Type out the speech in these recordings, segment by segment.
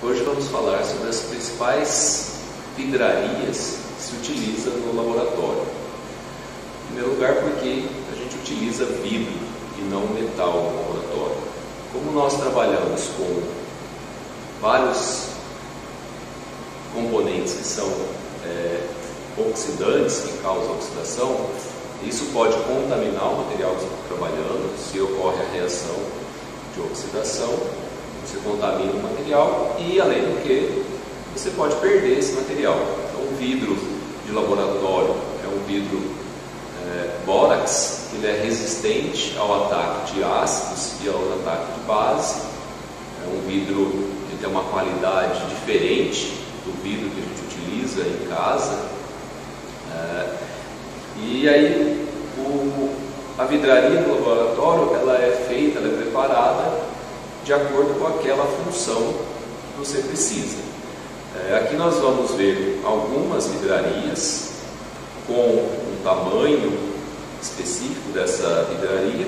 Hoje vamos falar sobre as principais vidrarias que se utilizam no laboratório. Em primeiro lugar, porque a gente utiliza vidro e não metal no laboratório. Como nós trabalhamos com vários componentes que são oxidantes, que causam oxidação, isso pode contaminar o material que você está trabalhando. Se ocorre a reação de oxidação, você contamina o material e, além do que, você pode perder esse material. Então, o vidro de laboratório é um vidro bórax, que ele é resistente ao ataque de ácidos e ao ataque de base. É um vidro que tem uma qualidade diferente do vidro que a gente utiliza em casa. E aí, a vidraria do laboratório, ela é feita, ela é preparada de acordo com aquela função que você precisa. Aqui nós vamos ver algumas vidrarias com um tamanho específico dessa vidraria,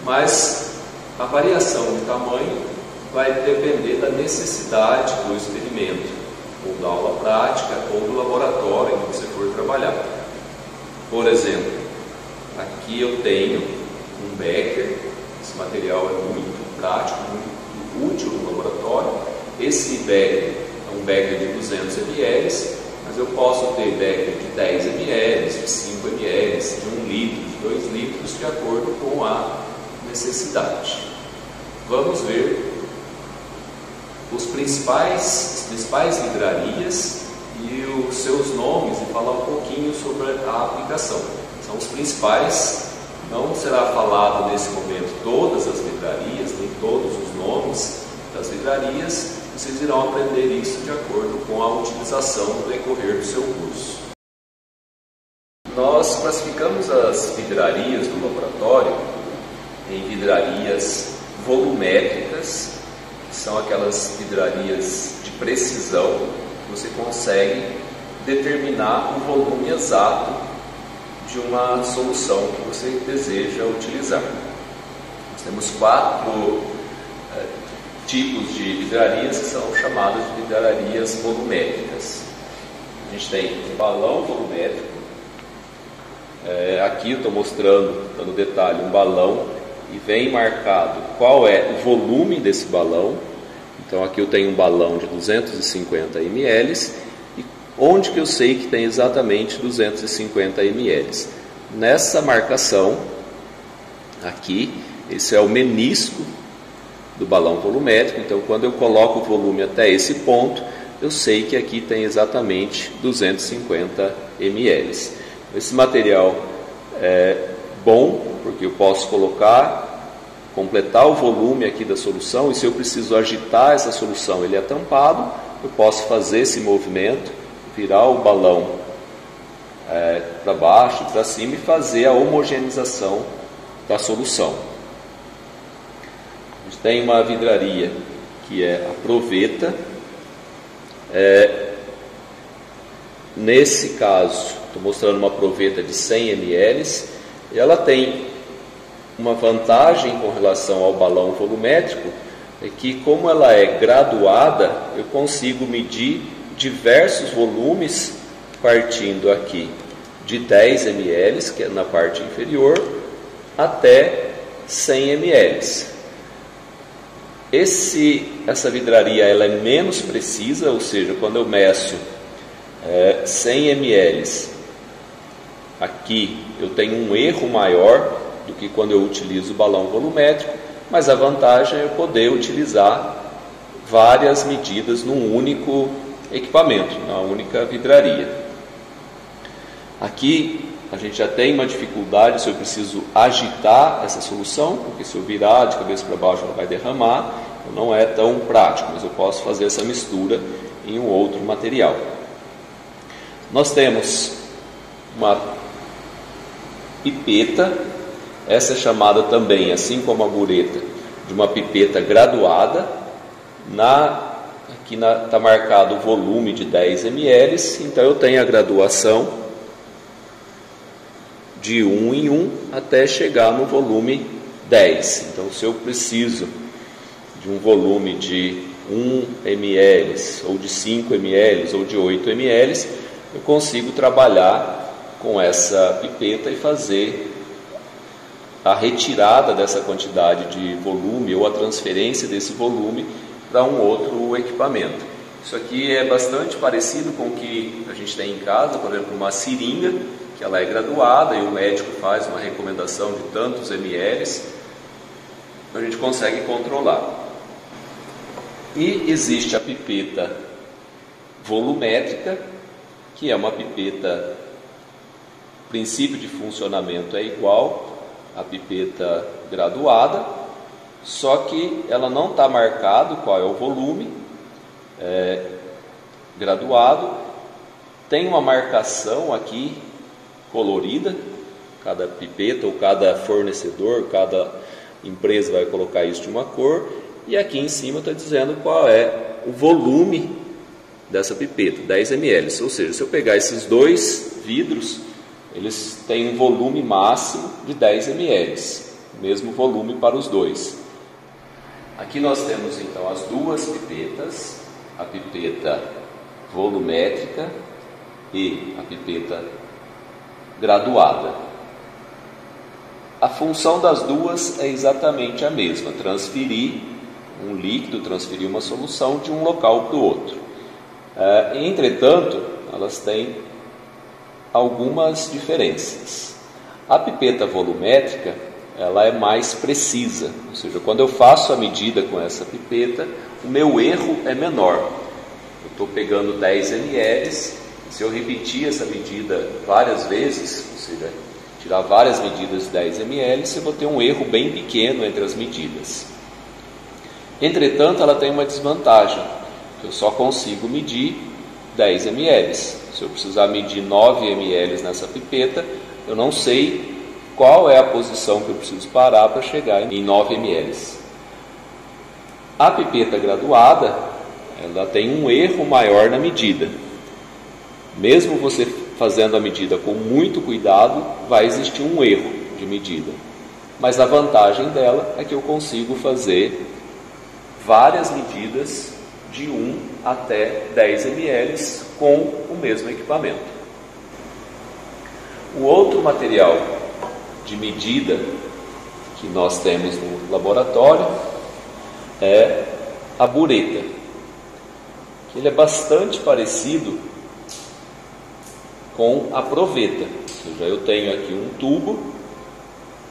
mas a variação de tamanho vai depender da necessidade do experimento, ou da aula prática, ou do laboratório em que você for trabalhar. Por exemplo, aqui eu tenho um becker. Esse material é muito prático, muito útil no laboratório. Esse becker é um becker de 200 ml, mas eu posso ter becker de 10 ml, de 5 ml, de 1 litro, de 2 litros, de acordo com a necessidade. Vamos ver as principais vidrarias e os seus nomes e falar um pouquinho sobre a aplicação. São os principais. Não será falado nesse momento todas as vidrarias, nem todos os nomes das vidrarias. Vocês irão aprender isso de acordo com a utilização no decorrer do seu curso. Nós classificamos as vidrarias do laboratório em vidrarias volumétricas, que são aquelas vidrarias de precisão, que você consegue determinar o volume exato de uma solução que você deseja utilizar. Nós temos 4 tipos de vidrarias que são chamadas de vidrarias volumétricas. A gente tem um balão volumétrico. Aqui eu estou mostrando, dando detalhe, um balão, e vem marcado qual é o volume desse balão. Então aqui eu tenho um balão de 250 ml, e onde que eu sei que tem exatamente 250 ml? Nessa marcação, aqui, esse é o menisco do balão volumétrico. Então quando eu coloco o volume até esse ponto, eu sei que aqui tem exatamente 250 ml. Esse material é bom, porque eu posso completar o volume aqui da solução, e se eu preciso agitar essa solução, ele é tampado, eu posso fazer esse movimento, virar o balão para baixo, para cima, e fazer a homogeneização da solução. A gente tem uma vidraria que é a proveta. Nesse caso, estou mostrando uma proveta de 100 ml, e ela tem uma vantagem com relação ao balão volumétrico, é que, como ela é graduada, eu consigo medir diversos volumes, partindo aqui de 10 ml, que é na parte inferior, até 100 ml. Essa vidraria ela é menos precisa, ou seja, quando eu meço 100 ml, aqui eu tenho um erro maior do que quando eu utilizo o balão volumétrico, mas a vantagem é eu poder utilizar várias medidas num único equipamento, na única vidraria. Aqui a gente já tem uma dificuldade se eu preciso agitar essa solução, porque se eu virar de cabeça para baixo ela vai derramar, então não é tão prático, mas eu posso fazer essa mistura em um outro material. Nós temos uma pipeta. Essa é chamada também, assim como a bureta, de uma pipeta graduada. Aqui está marcado o volume de 10 ml, então eu tenho a graduação de 1 em 1 até chegar no volume 10. Então, se eu preciso de um volume de 1 ml, ou de 5 ml, ou de 8 ml, eu consigo trabalhar com essa pipeta e fazer a retirada dessa quantidade de volume ou a transferência desse volume para um outro equipamento. Isso aqui é bastante parecido com o que a gente tem em casa, por exemplo, uma seringa, que ela é graduada e o médico faz uma recomendação de tantos ml, a gente consegue controlar. E existe a pipeta volumétrica, que é uma pipeta, o princípio de funcionamento é igual à pipeta graduada, só que ela não está marcado qual é o volume graduado, tem uma marcação aqui colorida, cada pipeta ou cada fornecedor, cada empresa vai colocar isso de uma cor, e aqui em cima está dizendo qual é o volume dessa pipeta, 10 ml, ou seja, se eu pegar esses dois vidros, eles têm um volume máximo de 10 ml, mesmo volume para os dois. Aqui nós temos então as duas pipetas, a pipeta volumétrica e a pipeta graduada. A função das duas é exatamente a mesma, transferir um líquido, transferir uma solução de um local para o outro. Entretanto, elas têm algumas diferenças. A pipeta volumétrica, ela é mais precisa, ou seja, quando eu faço a medida com essa pipeta, o meu erro é menor. Eu estou pegando 10 ml, se eu repetir essa medida várias vezes, ou seja, tirar várias medidas de 10 ml, eu vou ter um erro bem pequeno entre as medidas. Entretanto, ela tem uma desvantagem, que eu só consigo medir 10 ml. Se eu precisar medir 9 ml nessa pipeta, eu não sei qual é a posição que eu preciso parar para chegar em 9 ml. A pipeta graduada, ela tem um erro maior na medida. Mesmo você fazendo a medida com muito cuidado, vai existir um erro de medida. Mas a vantagem dela é que eu consigo fazer várias medidas de 1 até 10 ml com o mesmo equipamento. O outro material de medida que nós temos no laboratório é a bureta. Ele é bastante parecido com a proveta, ou seja, eu tenho aqui um tubo,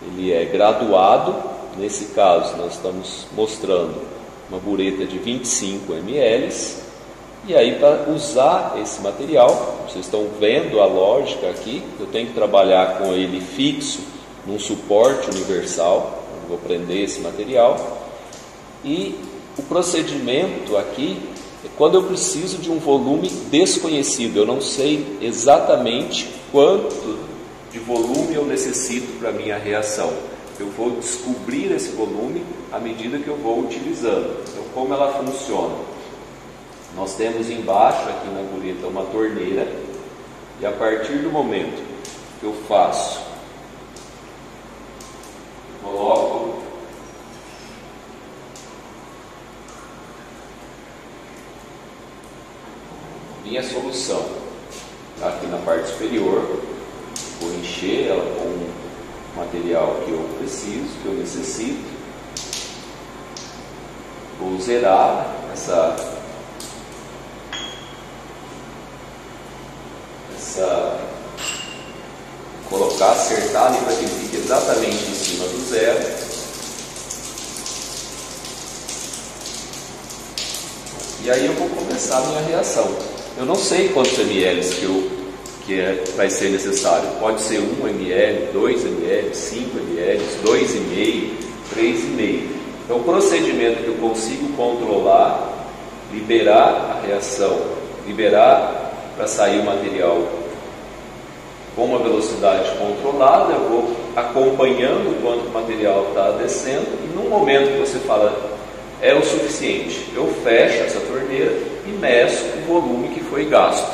ele é graduado, nesse caso nós estamos mostrando uma bureta de 25 ml, e aí para usar esse material, vocês estão vendo a lógica aqui, eu tenho que trabalhar com ele fixo num suporte universal, eu vou prender esse material, e o procedimento aqui é quando eu preciso de um volume desconhecido, eu não sei exatamente quanto de volume eu necessito para a minha reação. Eu vou descobrir esse volume à medida que eu vou utilizando. Então, como ela funciona? Nós temos embaixo aqui na bureta uma torneira, e a partir do momento que eu coloco minha solução aqui na parte superior, vou encher ela com o material que eu preciso, que eu necessito, vou zerar colocar, acertar ali para que ele fique exatamente em cima do zero. E aí eu vou começar a minha reação. Eu não sei quantos ml vai ser necessário. Pode ser 1 ml, 2 ml, 5 ml, 2,5, 3,5. Então o procedimento que eu consigo controlar, liberar a reação, liberar para sair o material com uma velocidade controlada, eu vou acompanhando quanto o material está descendo, e no momento que você fala é o suficiente, eu fecho essa torneira e meço o volume que foi gasto.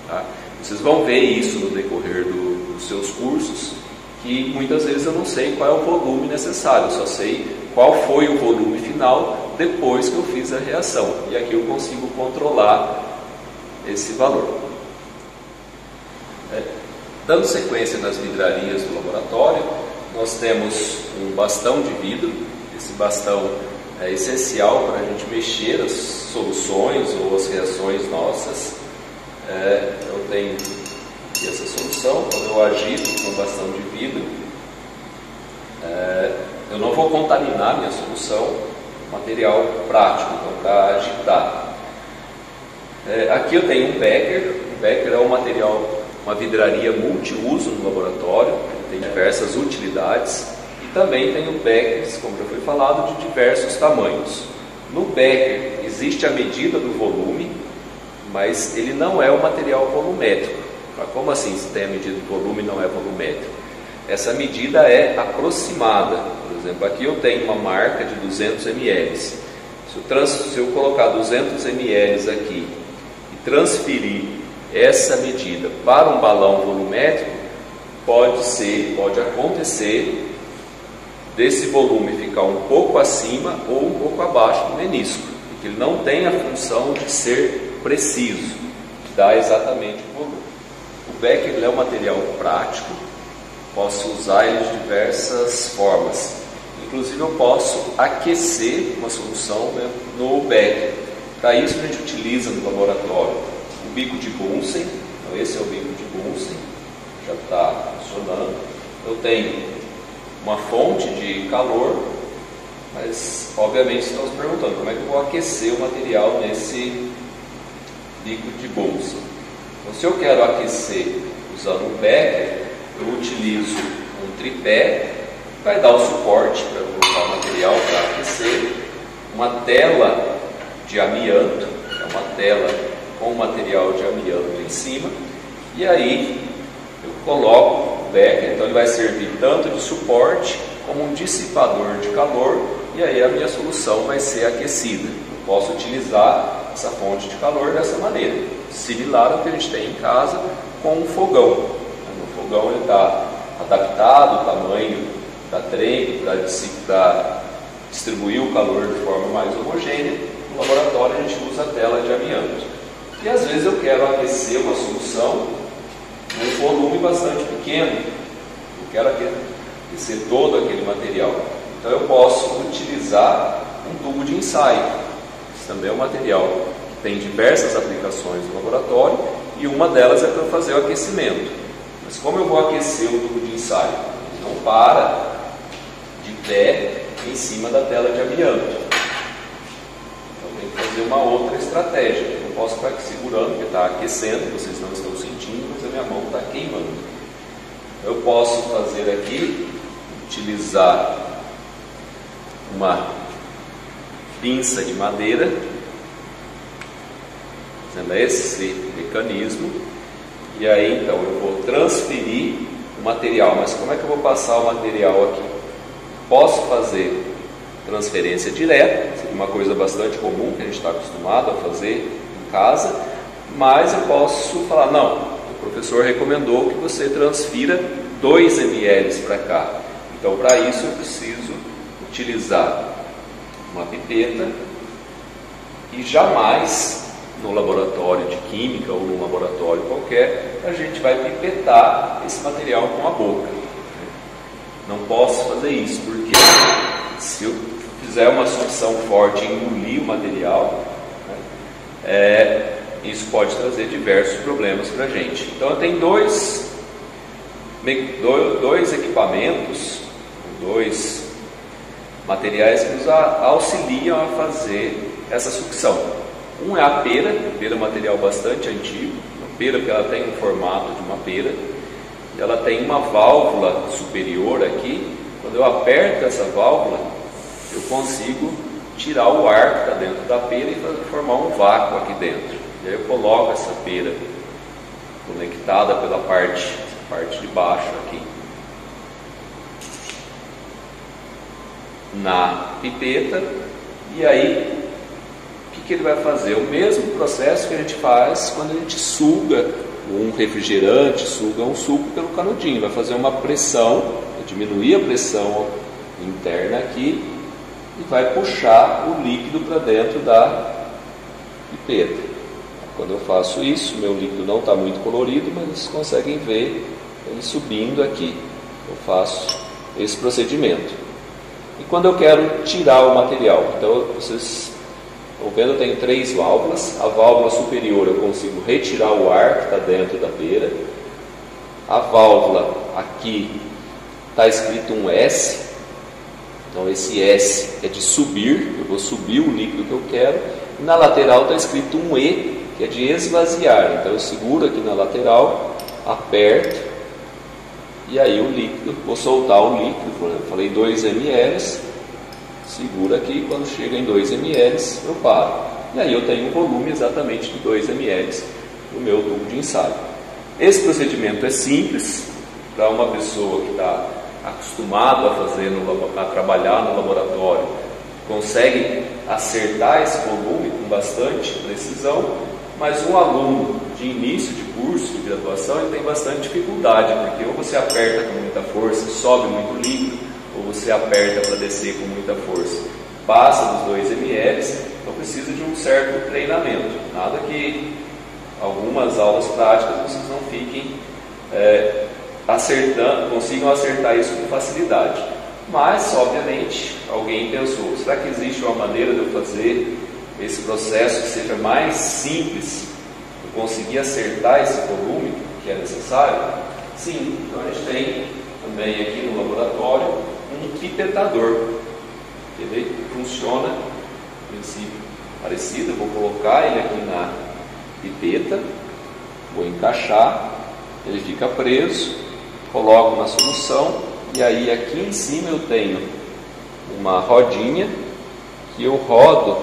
Tá? Vocês vão ver isso no decorrer dos seus cursos, que muitas vezes eu não sei qual é o volume necessário, eu só sei qual foi o volume final depois que eu fiz a reação. E aqui eu consigo controlar esse valor. Dando sequência nas vidrarias do laboratório, nós temos um bastão de vidro. Esse bastão é essencial para a gente mexer as soluções ou as reações nossas. Eu tenho aqui essa solução. Quando eu agito com o bastão de vidro, eu não vou contaminar minha solução, material prático, então para agitar. Aqui eu tenho um becker. O becker é um material, uma vidraria multiuso no laboratório, tem diversas utilidades, e também tem o beckers, como já foi falado, de diversos tamanhos. No becker existe a medida do volume, mas ele não é um material volumétrico. Como assim se tem a medida do volume e não é volumétrico? Essa medida é aproximada. Por exemplo, aqui eu tenho uma marca de 200 ml. Se eu colocar 200 ml aqui e transferir essa medida para um balão volumétrico, pode acontecer desse volume ficar um pouco acima ou um pouco abaixo do menisco, porque ele não tem a função de ser preciso, de dar exatamente o volume. O becker é um material prático, posso usar ele de diversas formas. Inclusive eu posso aquecer uma solução no becker. Para isso a gente utiliza no laboratório o bico de Bunsen. Então esse é o bico de Bunsen, já está funcionando. Eu tenho uma fonte de calor, mas obviamente estão se perguntando como é que eu vou aquecer o material nesse bico de Bunsen. Então se eu quero aquecer usando um becker, eu utilizo um tripé, que vai dar o suporte para colocar o material para aquecer, uma tela de amianto, é uma tela com material de amianto em cima, e aí eu coloco o becker, então ele vai servir tanto de suporte como um dissipador de calor, e aí a minha solução vai ser aquecida. Eu posso utilizar essa fonte de calor dessa maneira, similar ao que a gente tem em casa com um fogão. No fogão ele está adaptado, o tamanho da trempe para distribuir o calor de forma mais homogênea. No laboratório a gente usa a tela de amianto. E às vezes eu quero aquecer uma solução num volume bastante pequeno, eu quero aquecer todo aquele material. Então eu posso utilizar um tubo de ensaio. Esse também é um material que tem diversas aplicações no laboratório, e uma delas é para fazer o aquecimento. Mas como eu vou aquecer o tubo de ensaio? Ele não para de pé em cima da tela de amianto. Então tem que fazer uma outra estratégia. Eu não posso ficar aqui segurando, porque está aquecendo, vocês não estão sentindo, mas a minha mão está queimando. Eu posso fazer aqui, utilizar uma pinça de madeira, fazendo esse mecanismo, e aí então eu vou transferir o material. Mas como é que eu vou passar o material aqui? Posso fazer transferência direta, seria uma coisa bastante comum que a gente está acostumado a fazer em casa, mas eu posso falar, não, o professor recomendou que você transfira 2 ml para cá. Então para isso eu preciso utilizar uma pipeta, e jamais no laboratório de química ou num laboratório qualquer a gente vai pipetar esse material com a boca. Não posso fazer isso, porque se eu fizer uma sucção forte e engolir o material, isso pode trazer diversos problemas para a gente. Então eu tenho dois equipamentos, dois materiais que nos auxiliam a fazer essa sucção. Um é a pera é um material bastante antigo, a pera porque ela tem um formato de uma pera, e ela tem uma válvula superior aqui. Quando eu aperto essa válvula, eu consigo tirar o ar que está dentro da pera e formar um vácuo aqui dentro. E aí eu coloco essa pera conectada pela parte de baixo aqui na pipeta, e aí o que ele vai fazer? O mesmo processo que a gente faz quando a gente suga um refrigerante, suga um suco pelo canudinho. Vai fazer uma pressão, vai diminuir a pressão interna aqui, e vai puxar o líquido para dentro da pipeta. Quando eu faço isso, meu líquido não está muito colorido, mas vocês conseguem ver ele subindo aqui. Eu faço esse procedimento. E quando eu quero tirar o material, então vocês estão vendo, eu tenho 3 válvulas. A válvula superior eu consigo retirar o ar que está dentro da pera. A válvula aqui está escrito um S, então esse S é de subir, eu vou subir o líquido que eu quero. E na lateral está escrito um E, que é de esvaziar, então eu seguro aqui na lateral, aperto, e aí o líquido, vou soltar o líquido, por exemplo, falei 2 ml, seguro aqui, quando chega em 2 ml eu paro, e aí eu tenho um volume exatamente de 2 ml no meu tubo de ensaio. Esse procedimento é simples, para uma pessoa que está acostumado a trabalhar no laboratório, consegue acertar esse volume com bastante precisão, mas um aluno de início de curso de graduação ele tem bastante dificuldade, porque ou você aperta com muita força, sobe muito líquido, ou você aperta para descer com muita força, passa dos 2 ml, então precisa de um certo treinamento. Nada que algumas aulas práticas vocês não fiquem consigam acertar isso com facilidade. Mas, obviamente, alguém pensou, será que existe uma maneira de eu fazer esse processo que seja mais simples, eu conseguir acertar esse volume que é necessário? Sim, então a gente tem também aqui no laboratório um pipetador, que funciona, no princípio parecido. Eu vou colocar ele aqui na pipeta, vou encaixar, ele fica preso, coloco na solução, e aí aqui em cima eu tenho uma rodinha que eu rodo.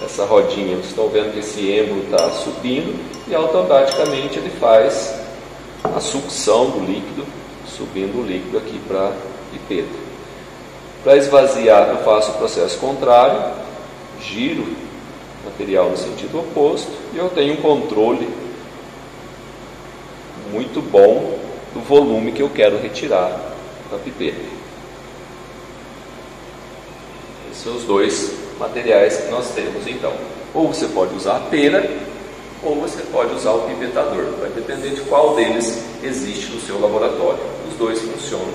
Essa rodinha, vocês estão vendo que esse êmbolo está subindo e automaticamente ele faz a sucção do líquido, subindo o líquido aqui para a pipeta. Para esvaziar eu faço o processo contrário, giro o material no sentido oposto e eu tenho um controle muito bom do volume que eu quero retirar da pipeta. Esses são os dois materiais que nós temos então. Ou você pode usar a pera, ou você pode usar o pipetador. Vai depender de qual deles existe no seu laboratório. Os dois funcionam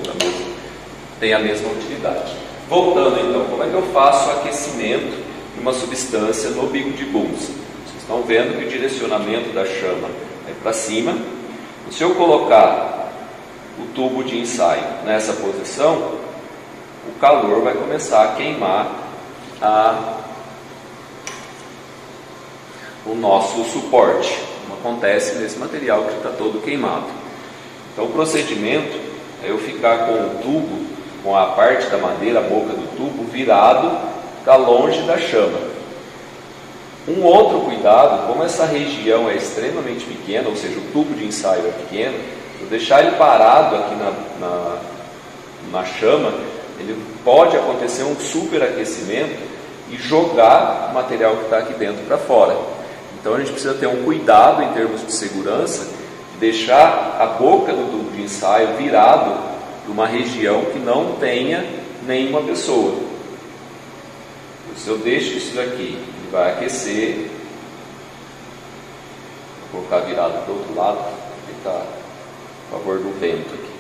têm a mesma utilidade. Voltando então, como é que eu faço o aquecimento de uma substância no bico de Bunsen? Vocês estão vendo que o direcionamento da chama é para cima. Se eu colocar o tubo de ensaio nessa posição, o calor vai começar a queimar o nosso suporte, como acontece nesse material que está todo queimado. Então o procedimento é eu ficar com o tubo, com a parte da madeira, a boca do tubo virado para longe da chama. Um outro cuidado, como essa região é extremamente pequena, ou seja, o tubo de ensaio é pequeno, se eu deixar ele parado aqui na chama, ele pode acontecer um superaquecimento e jogar o material que está aqui dentro para fora. Então a gente precisa ter um cuidado em termos de segurança, de deixar a boca do tubo de ensaio virado para uma região que não tenha nenhuma pessoa. Se eu deixo isso daqui, ele vai aquecer. Vou colocar virado para o outro lado, ele está a favor do vento aqui.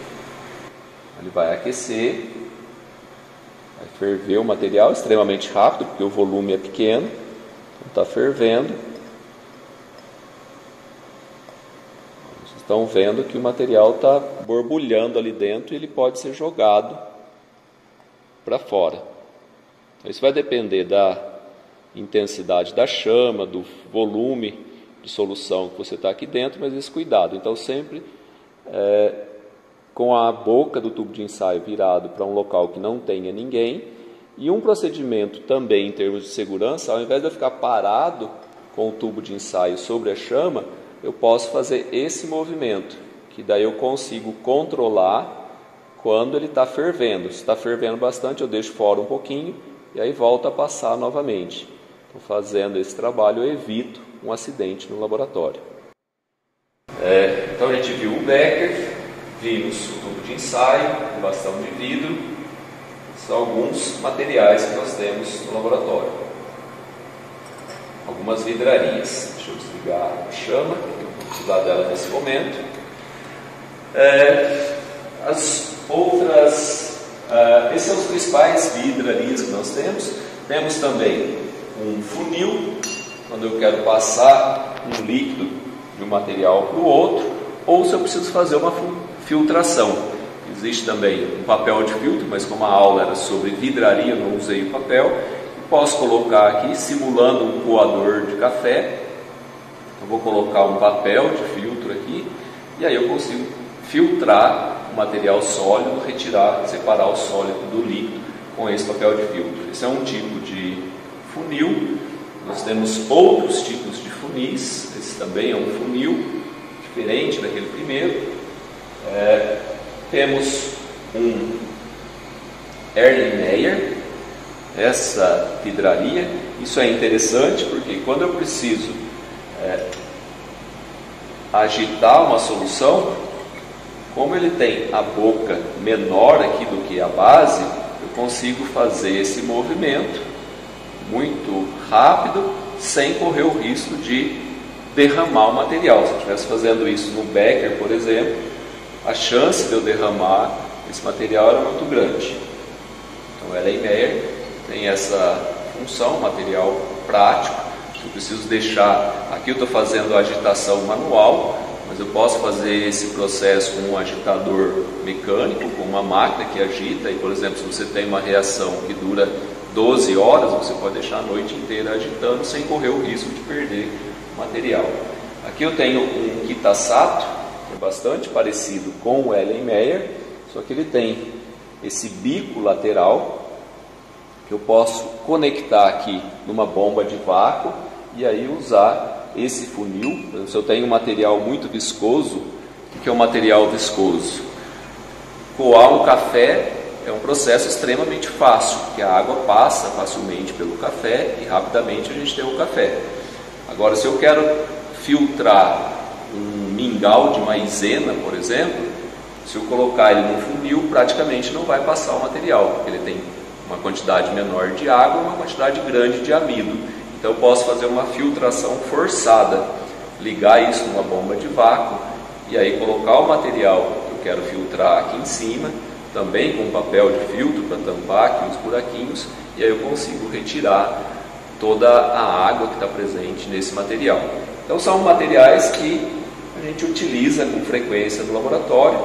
Ele vai aquecer, vai ferver o material extremamente rápido, porque o volume é pequeno, então está fervendo. Vocês estão vendo que o material está borbulhando ali dentro e ele pode ser jogado para fora. Então, isso vai depender da intensidade da chama, do volume de solução que você está aqui dentro, mas esse cuidado. Então sempre com a boca do tubo de ensaio virado para um local que não tenha ninguém, e um procedimento também em termos de segurança, ao invés de eu ficar parado com o tubo de ensaio sobre a chama, eu posso fazer esse movimento, que daí eu consigo controlar quando ele está fervendo. Se está fervendo bastante, eu deixo fora um pouquinho e aí volto a passar novamente. Então, fazendo esse trabalho, eu evito um acidente no laboratório. Então a gente viu o Becker, vimos o tubo de ensaio, o bastão de vidro. São alguns materiais que nós temos no laboratório. Algumas vidrarias. Deixa eu desligar a chama, eu vou precisar dela nesse momento. As outras, esses são os principais vidrarias que nós temos. Temos também um funil, quando eu quero passar um líquido de um material para o outro, ou se eu preciso fazer uma filtração. Existe também um papel de filtro, mas como a aula era sobre vidraria, eu não usei o papel. Posso colocar aqui, simulando um coador de café. Eu vou colocar um papel de filtro aqui, e aí eu consigo filtrar o material sólido, separar o sólido do líquido com esse papel de filtro. Esse é um tipo de funil. Nós temos outros tipos de funis. Esse também é um funil, diferente daquele primeiro. Temos um Erlenmeyer, essa vidraria. Isso é interessante porque quando eu preciso agitar uma solução, como ele tem a boca menor aqui do que a base, eu consigo fazer esse movimento muito rápido, sem correr o risco de derramar o material. Se eu estivesse fazendo isso no becker, por exemplo, a chance de eu derramar esse material era muito grande. Então o Erlenmeyer tem essa função, material prático. Se eu preciso deixar, aqui eu estou fazendo a agitação manual, mas eu posso fazer esse processo com um agitador mecânico, com uma máquina que agita. E, por exemplo, se você tem uma reação que dura 12 horas, você pode deixar a noite inteira agitando sem correr o risco de perder o material. Aqui eu tenho um Kitasato, que é bastante parecido com o Erlenmeyer, só que ele tem esse bico lateral que eu posso conectar aqui numa bomba de vácuo e aí usar esse funil. Se eu tenho um material muito viscoso, o que é um material viscoso? Coar um café é um processo extremamente fácil, porque a água passa facilmente pelo café e rapidamente a gente tem o café. Agora, se eu quero filtrar um mingau de maizena, por exemplo, se eu colocar ele no funil, praticamente não vai passar o material, porque ele tem uma quantidade menor de água e uma quantidade grande de amido. Então eu posso fazer uma filtração forçada, ligar isso numa bomba de vácuo e aí colocar o material que eu quero filtrar aqui em cima, também com papel de filtro para tampar aqui os buraquinhos, e aí eu consigo retirar toda a água que está presente nesse material. Então são materiais que a gente utiliza com frequência no laboratório.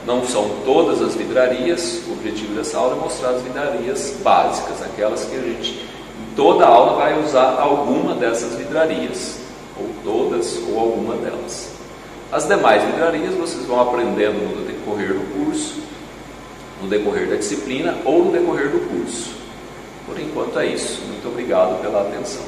Não são todas as vidrarias. O objetivo dessa aula é mostrar as vidrarias básicas, aquelas que a gente em toda a aula vai usar alguma dessas vidrarias, ou todas ou alguma delas. As demais vidrarias vocês vão aprendendo no decorrer do curso, no decorrer da disciplina ou no decorrer do curso. Por enquanto é isso. Muito obrigado pela atenção.